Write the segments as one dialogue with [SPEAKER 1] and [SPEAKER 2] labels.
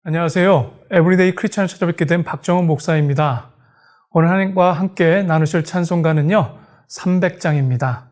[SPEAKER 1] 안녕하세요. 에브리데이 크리스찬을 찾아뵙게 된 박정은 목사입니다. 오늘 하나님과 함께 나누실 찬송가는요, 300장입니다.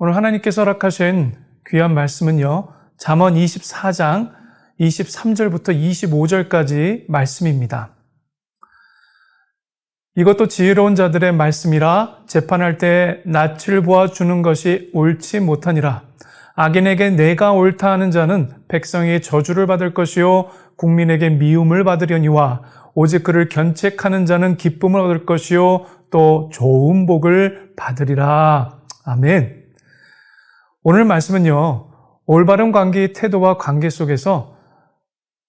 [SPEAKER 1] 오늘 하나님께서 허락하신 귀한 말씀은요, 잠언 24장 23절부터 25절까지 말씀입니다. 이것도 지혜로운 자들의 말씀이라 재판할 때 낯을 보아주는 것이 옳지 못하니라. 악인에게 내가 옳다 하는 자는 백성에게 저주를 받을 것이요 국민에게 미움을 받으려니와 오직 그를 견책하는 자는 기쁨을 얻을 것이요 또 좋은 복을 받으리라. 아멘. 오늘 말씀은요, 올바른 관계의 태도와 관계 속에서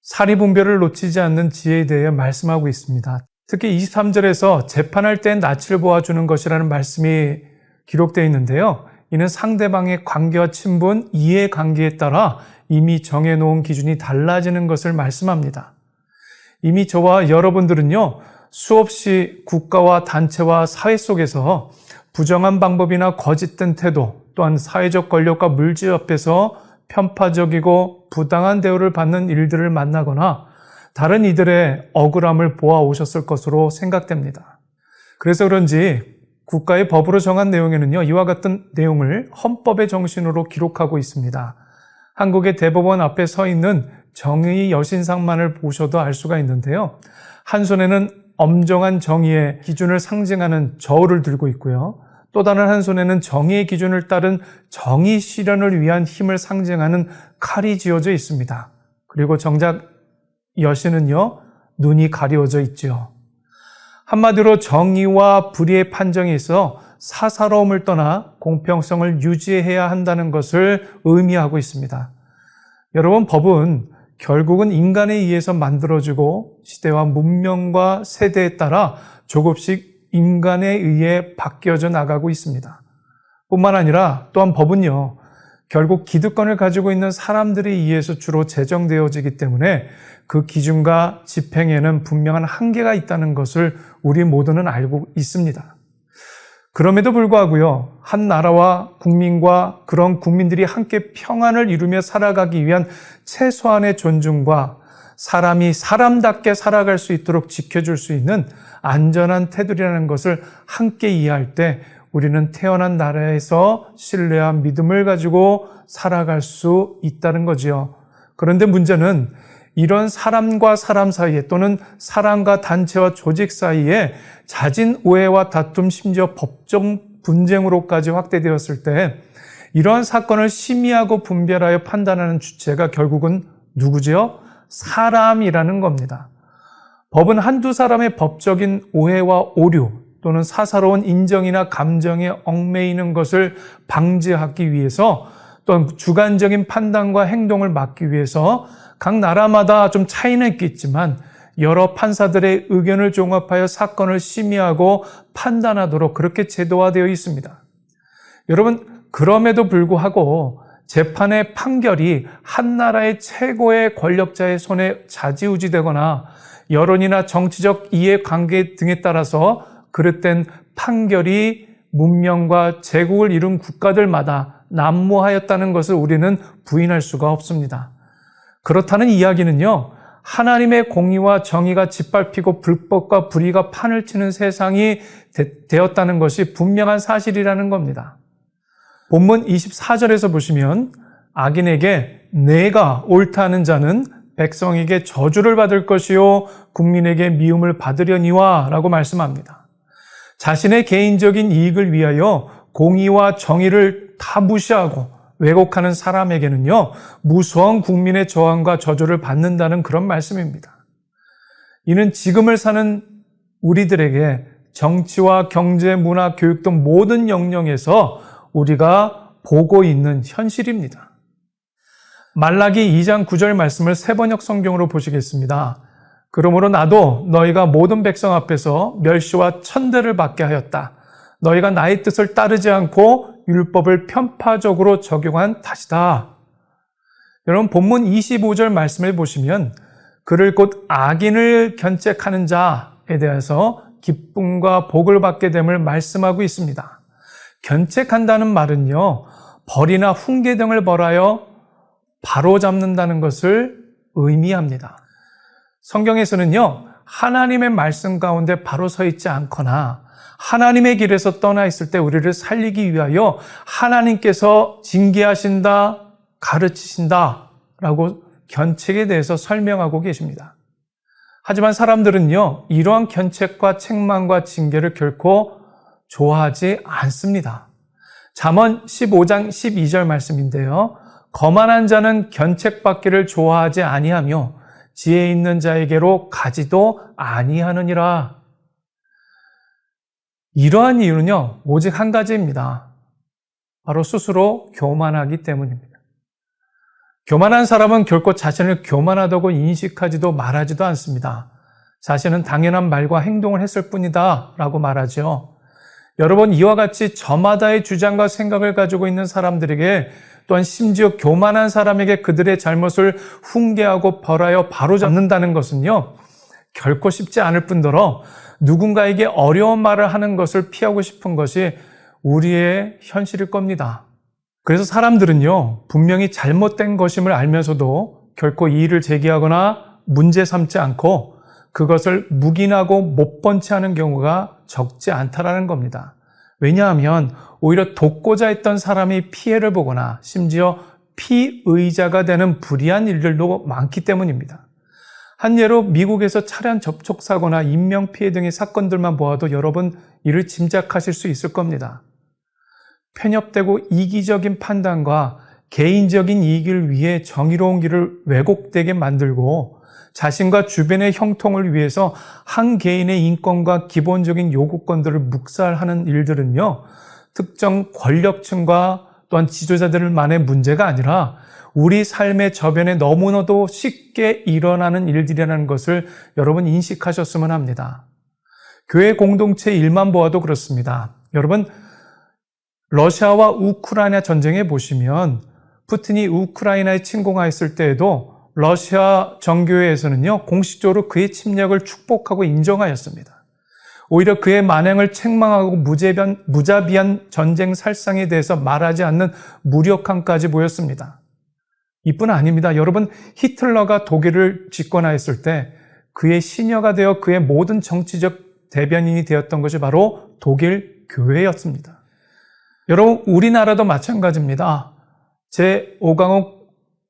[SPEAKER 1] 사리분별을 놓치지 않는 지혜에 대해 말씀하고 있습니다. 특히 23절에서 재판할 땐 낯을 보아주는 것이라는 말씀이 기록되어 있는데요. 이는 상대방의 관계와 친분, 이해관계에 따라 이미 정해놓은 기준이 달라지는 것을 말씀합니다. 이미 저와 여러분들은요, 수없이 국가와 단체와 사회 속에서 부정한 방법이나 거짓된 태도, 또한 사회적 권력과 물질 앞에서 편파적이고 부당한 대우를 받는 일들을 만나거나 다른 이들의 억울함을 보아오셨을 것으로 생각됩니다. 그래서 그런지 국가의 법으로 정한 내용에는요, 이와 같은 내용을 헌법의 정신으로 기록하고 있습니다. 한국의 대법원 앞에 서 있는 정의 여신상만을 보셔도 알 수가 있는데요. 한 손에는 엄정한 정의의 기준을 상징하는 저울을 들고 있고요. 또 다른 한 손에는 정의의 기준을 따른 정의 실현을 위한 힘을 상징하는 칼이 쥐어져 있습니다. 그리고 정작 여신은요, 눈이 가려져 있죠. 한마디로 정의와 불의의 판정에 있어 사사로움을 떠나 공평성을 유지해야 한다는 것을 의미하고 있습니다. 여러분, 법은 결국은 인간에 의해서 만들어지고 시대와 문명과 세대에 따라 조금씩 인간에 의해 바뀌어져 나가고 있습니다. 뿐만 아니라 또한 법은요, 결국 기득권을 가지고 있는 사람들에 의해서 주로 제정되어지기 때문에 그 기준과 집행에는 분명한 한계가 있다는 것을 우리 모두는 알고 있습니다. 그럼에도 불구하고요, 한 나라와 국민과 그런 국민들이 함께 평안을 이루며 살아가기 위한 최소한의 존중과 사람이 사람답게 살아갈 수 있도록 지켜줄 수 있는 안전한 테두리라는 것을 함께 이해할 때 우리는 태어난 나라에서 신뢰와 믿음을 가지고 살아갈 수 있다는 거지요. 그런데 문제는 이런 사람과 사람 사이에 또는 사람과 단체와 조직 사이에 잦은 오해와 다툼, 심지어 법적 분쟁으로까지 확대되었을 때 이러한 사건을 심의하고 분별하여 판단하는 주체가 결국은 누구지요? 사람이라는 겁니다. 법은 한두 사람의 법적인 오해와 오류 또는 사사로운 인정이나 감정에 얽매이는 것을 방지하기 위해서 또는 주관적인 판단과 행동을 막기 위해서 각 나라마다 좀 차이는 있겠지만 여러 판사들의 의견을 종합하여 사건을 심의하고 판단하도록 그렇게 제도화되어 있습니다. 여러분, 그럼에도 불구하고 재판의 판결이 한 나라의 최고의 권력자의 손에 좌지우지되거나 여론이나 정치적 이해관계 등에 따라서 그릇된 판결이 문명과 제국을 이룬 국가들마다 난무하였다는 것을 우리는 부인할 수가 없습니다. 그렇다는 이야기는요, 하나님의 공의와 정의가 짓밟히고 불법과 불의가 판을 치는 세상이 되었다는 것이 분명한 사실이라는 겁니다. 본문 24절에서 보시면 악인에게 내가 옳다 하는 자는 백성에게 저주를 받을 것이요 국민에게 미움을 받으려니와 라고 말씀합니다. 자신의 개인적인 이익을 위하여 공의와 정의를 다 무시하고 왜곡하는 사람에게는요, 무서운 국민의 저항과 저주를 받는다는 그런 말씀입니다. 이는 지금을 사는 우리들에게 정치와 경제, 문화, 교육 등 모든 영역에서 우리가 보고 있는 현실입니다. 말라기 2장 9절 말씀을 세번역 성경으로 보시겠습니다. 그러므로 나도 너희가 모든 백성 앞에서 멸시와 천대를 받게 하였다. 너희가 나의 뜻을 따르지 않고 율법을 편파적으로 적용한 탓이다. 여러분, 본문 25절 말씀을 보시면 그를 곧 악인을 견책하는 자에 대해서 기쁨과 복을 받게 됨을 말씀하고 있습니다. 견책한다는 말은요, 벌이나 훈계 등을 벌하여 바로잡는다는 것을 의미합니다. 성경에서는요, 하나님의 말씀 가운데 바로 서 있지 않거나 하나님의 길에서 떠나 있을 때 우리를 살리기 위하여 하나님께서 징계하신다, 가르치신다 라고 견책에 대해서 설명하고 계십니다. 하지만 사람들은요, 이러한 견책과 책망과 징계를 결코 좋아하지 않습니다. 잠언 15장 12절 말씀인데요. 거만한 자는 견책받기를 좋아하지 아니하며 지혜 있는 자에게로 가지도 아니하느니라. 이러한 이유는요, 오직 한 가지입니다. 바로 스스로 교만하기 때문입니다. 교만한 사람은 결코 자신을 교만하다고 인식하지도 말하지도 않습니다. 자신은 당연한 말과 행동을 했을 뿐이다 라고 말하죠. 여러분, 이와 같이 저마다의 주장과 생각을 가지고 있는 사람들에게 또한 심지어 교만한 사람에게 그들의 잘못을 훈계하고 벌하여 바로잡는다는 것은요, 결코 쉽지 않을 뿐더러 누군가에게 어려운 말을 하는 것을 피하고 싶은 것이 우리의 현실일 겁니다. 그래서 사람들은요, 분명히 잘못된 것임을 알면서도 결코 이의를 제기하거나 문제 삼지 않고 그것을 묵인하고 못 번치 하는 경우가 적지 않다라는 겁니다. 왜냐하면 오히려 돕고자 했던 사람이 피해를 보거나 심지어 피의자가 되는 불의한 일들도 많기 때문입니다. 한 예로 미국에서 차량 접촉 사고나 인명피해 등의 사건들만 보아도 여러분 이를 짐작하실 수 있을 겁니다. 편협되고 이기적인 판단과 개인적인 이익을 위해 정의로운 길을 왜곡되게 만들고 자신과 주변의 형통을 위해서 한 개인의 인권과 기본적인 요구권들을 묵살하는 일들은요, 특정 권력층과 또한 지도자들만의 문제가 아니라 우리 삶의 저변에 너무나도 쉽게 일어나는 일들이라는 것을 여러분 인식하셨으면 합니다. 교회 공동체 일만 보아도 그렇습니다. 여러분, 러시아와 우크라이나 전쟁에 보시면 푸틴이 우크라이나에 침공하였을 때에도 러시아 정교회에서는요, 공식적으로 그의 침략을 축복하고 인정하였습니다. 오히려 그의 만행을 책망하고 무자비한 전쟁 살상에 대해서 말하지 않는 무력함까지 보였습니다. 이뿐 아닙니다. 여러분, 히틀러가 독일을 집권하였을 때 그의 시녀가 되어 그의 모든 정치적 대변인이 되었던 것이 바로 독일 교회였습니다. 여러분, 우리나라도 마찬가지입니다. 제5강국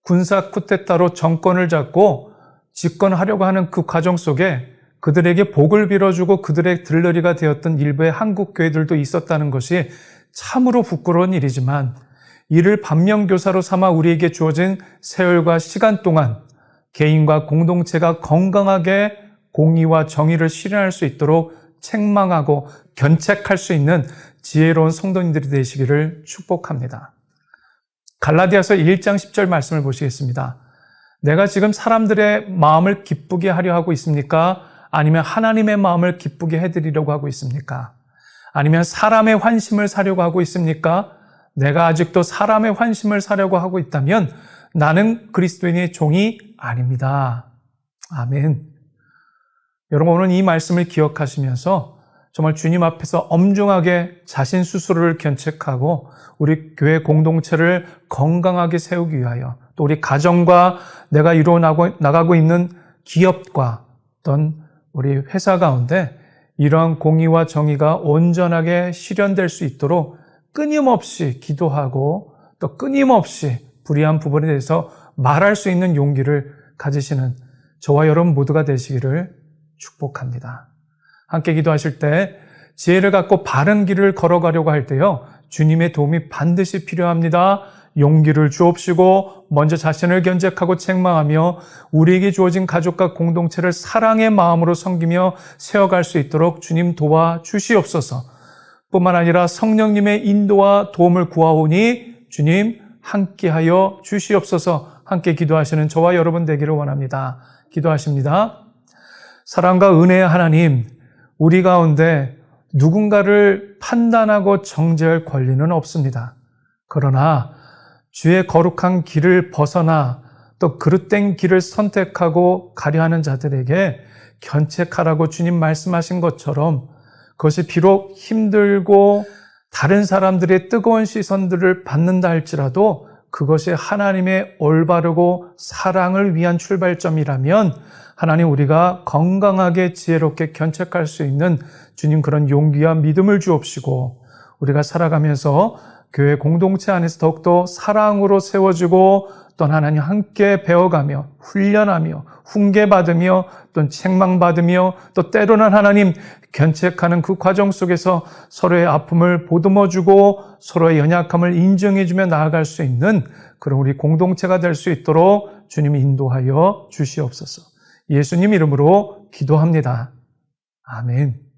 [SPEAKER 1] 군사 쿠데타로 정권을 잡고 집권하려고 하는 그 과정 속에 그들에게 복을 빌어주고 그들의 들러리가 되었던 일부의 한국 교회들도 있었다는 것이 참으로 부끄러운 일이지만 이를 반면교사로 삼아 우리에게 주어진 세월과 시간 동안 개인과 공동체가 건강하게 공의와 정의를 실현할 수 있도록 책망하고 견책할 수 있는 지혜로운 성도님들이 되시기를 축복합니다. 갈라디아서 1장 10절 말씀을 보시겠습니다. 내가 지금 사람들의 마음을 기쁘게 하려 하고 있습니까? 아니면 하나님의 마음을 기쁘게 해드리려고 하고 있습니까? 아니면 사람의 환심을 사려고 하고 있습니까? 내가 아직도 사람의 환심을 사려고 하고 있다면 나는 그리스도인의 종이 아닙니다. 아멘. 여러분, 오늘 이 말씀을 기억하시면서 정말 주님 앞에서 엄중하게 자신 스스로를 견책하고 우리 교회 공동체를 건강하게 세우기 위하여 또 우리 가정과 내가 이루어 나가고 있는 기업과 어떤 우리 회사 가운데 이러한 공의와 정의가 온전하게 실현될 수 있도록 끊임없이 기도하고 또 끊임없이 불의한 부분에 대해서 말할 수 있는 용기를 가지시는 저와 여러분 모두가 되시기를 축복합니다. 함께 기도하실 때 지혜를 갖고 바른 길을 걸어가려고 할 때요, 주님의 도움이 반드시 필요합니다. 용기를 주옵시고 먼저 자신을 견책하고 책망하며 우리에게 주어진 가족과 공동체를 사랑의 마음으로 섬기며 세워갈 수 있도록 주님 도와주시옵소서. 뿐만 아니라 성령님의 인도와 도움을 구하오니 주님 함께하여 주시옵소서. 함께 기도하시는 저와 여러분 되기를 원합니다. 기도하십니다. 사랑과 은혜의 하나님, 우리 가운데 누군가를 판단하고 정죄할 권리는 없습니다. 그러나 주의 거룩한 길을 벗어나 또 그릇된 길을 선택하고 가려 하는 자들에게 견책하라고 주님 말씀하신 것처럼 그것이 비록 힘들고 다른 사람들의 뜨거운 시선들을 받는다 할지라도 그것이 하나님의 올바르고 사랑을 위한 출발점이라면 하나님, 우리가 건강하게 지혜롭게 견책할 수 있는 주님 그런 용기와 믿음을 주옵시고 우리가 살아가면서 교회 공동체 안에서 더욱더 사랑으로 세워지고 또 하나님 함께 배워가며 훈련하며 훈계받으며 또 책망받으며 또 때로는 하나님 견책하는 그 과정 속에서 서로의 아픔을 보듬어주고 서로의 연약함을 인정해주며 나아갈 수 있는 그런 우리 공동체가 될 수 있도록 주님이 인도하여 주시옵소서. 예수님 이름으로 기도합니다. 아멘.